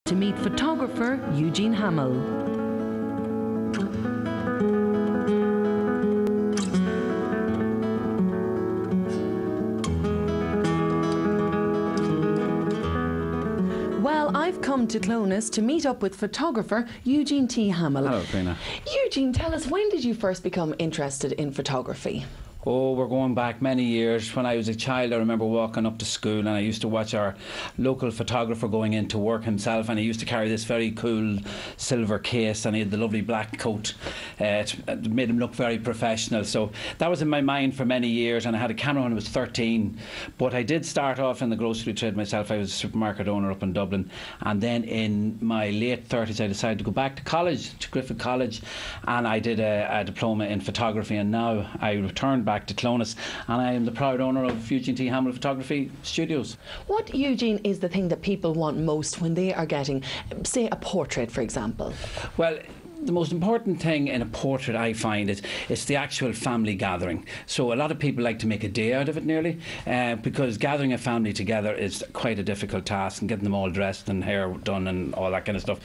to meet photographer Eugene Hamill. Well, I've come to Clonus to meet up with photographer Eugene T. Hamill. Hello, Corinna. Eugene, tell us, when did you first become interested in photography? Oh, we're going back many years. When I was a child, I remember walking up to school and I used to watch our local photographer going into work himself, and he used to carry this very cool silver case, and he had the lovely black coat. It made him look very professional. So that was in my mind for many years, and I had a camera when I was 13. But I did start off in the grocery trade myself. I was a supermarket owner up in Dublin, and then in my late 30s I decided to go back to college, to Griffith College, and I did a diploma in photography, and now I returned back to Clonus, and I am the proud owner of Eugene T. Hamill Photography Studios. What, Eugene, is the thing that people want most when they are getting, say, a portrait, for example? Well, the most important thing in a portrait, I find, is it's the actual family gathering. So a lot of people like to make a day out of it nearly, because gathering a family together is quite a difficult task, and getting them all dressed and hair done and all that kind of stuff.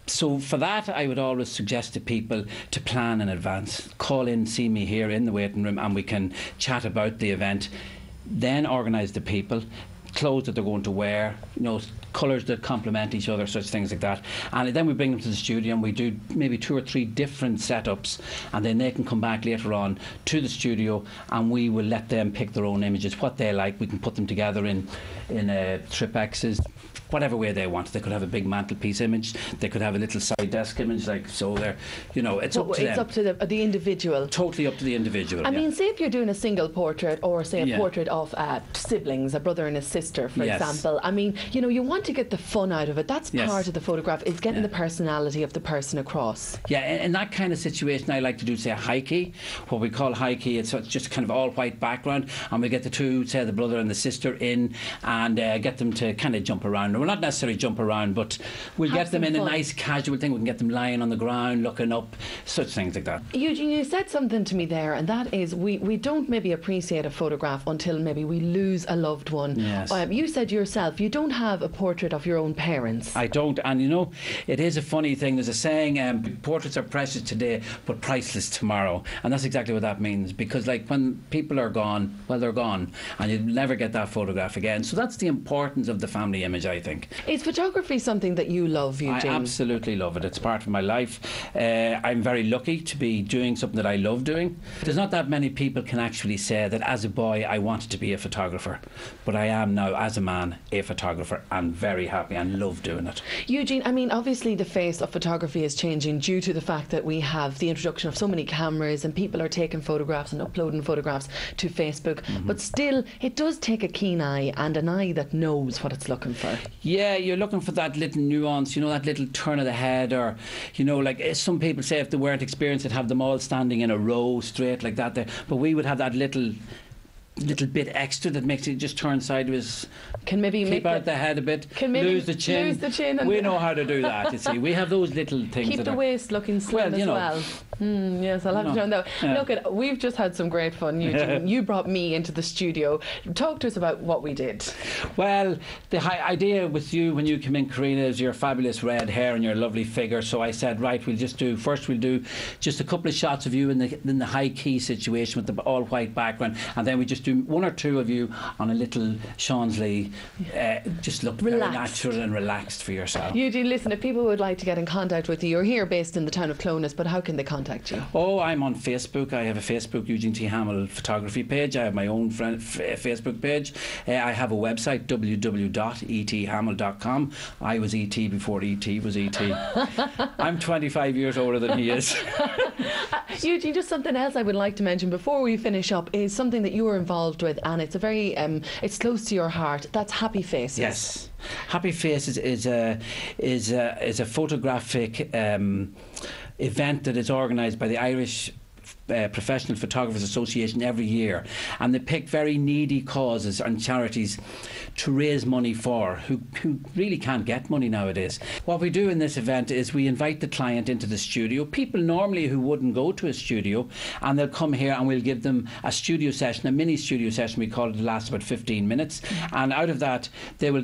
So for that, I would always suggest to people to plan in advance. Call in, see me here in the waiting room, and we can chat about the event. Then organise the people, clothes that they're going to wear, colours that complement each other, such things like that. And then we bring them to the studio and we do maybe 2 or 3 different setups, and then they can come back later on to the studio and we will let them pick their own images, what they like. We can put them together in tripexes, whatever way they want. They could have a big mantelpiece image, they could have a little side desk image, like so. There, it's up to them. It's up to the individual. Totally up to the individual. I mean, say if you're doing a single portrait, or say a portrait of siblings, a brother and a sister, for example. I mean, you want to get the fun out of it. That's part of the photograph, is getting the personality of the person across. Yeah, in that kind of situation, I like to do, say, a high key. What we call high key, it's just kind of all white background, and we get the two, say the brother and the sister, in, and get them to kind of jump around. Well, not necessarily jump around, but we'll get them in fun. A nice casual thing. We can get them lying on the ground, looking up, such things like that. Eugene, you said something to me there, and that is we don't maybe appreciate a photograph until maybe we lose a loved one. Yes. You said yourself, you don't have a portrait of your own parents. I don't, and it is a funny thing. There's a saying, portraits are precious today but priceless tomorrow, and that's exactly what that means, because like when people are gone, well, they're gone, and you'll never get that photograph again. So that's the importance of the family image, I think. Is photography something that you love, Eugene? I absolutely love it. It's part of my life. I'm very lucky to be doing something that I love doing. There's not that many people can actually say that as a boy I wanted to be a photographer, but I am now, as a man, a photographer, and very happy and love doing it. Eugene, I mean, obviously the face of photography is changing due to the fact that we have the introduction of so many cameras and people are taking photographs and uploading photographs to Facebook, but still it does take a keen eye and an eye that knows what it's looking for. Yeah, you're looking for that little nuance, that little turn of the head, or like some people say if they weren't experienced, they'd have them all standing in a row straight like that there, but we would have that little bit extra that makes it just turn sideways. Can maybe keep out the head a bit, lose the chin. And we know how to do that, you see. We have those little things. Keep the waist looking slim as well. Yes, I'll have to turn that. Look, we've just had some great fun, Eugene. You brought me into the studio. Talk to us about what we did. Well, the idea with you when you came in, Corinna, is your fabulous red hair and your lovely figure. So I said, right, we'll do just a couple of shots of you in the high key situation with the all white background, and then we just do 1 or 2 of you on a little Chaunsley, just look very natural and relaxed for yourself. Eugene, listen, if people would like to get in contact with you, you're here based in the town of Clonus, but how can they contact you? Oh, I'm on Facebook. I have a Facebook Eugene T. Hamill photography page. I have my own Facebook page. I have a website, www.ethammill.com. I was ET before ET was ET. I'm 25 years older than he is. Eugene, just something else I would like to mention before we finish up is something that you were involved with, and it's a very it's close to your heart. That's Happy Faces. Yes, Happy Faces is a photographic event that is organised by the Irish Professional Photographers Association every year, and they pick very needy causes and charities to raise money for, who really can't get money nowadays. What we do in this event is we invite the client into the studio, people normally who wouldn't go to a studio, and they'll come here and we'll give them a studio session, a mini studio session. We call it, lasts about 15 minutes, and out of that they will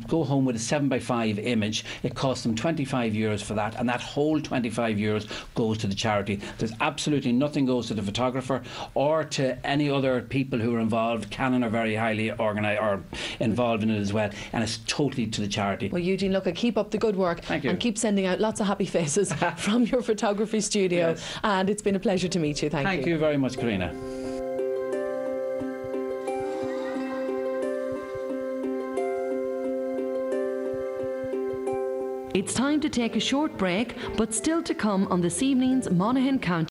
go home with a 7x5 image. It costs them €25 for that, and that whole €25 goes to the charity. There's absolutely nothing goes to the photographer or to any other people who are involved. Canon are very highly organised or involved in it as well, and it's totally to the charity. Well, Eugene, look, keep up the good work. Thank you. And keep sending out lots of happy faces from your photography studio. Yes. And it's been a pleasure to meet you. Thank you very much, Corinna. It's time to take a short break, but still to come on this evening's Monaghan County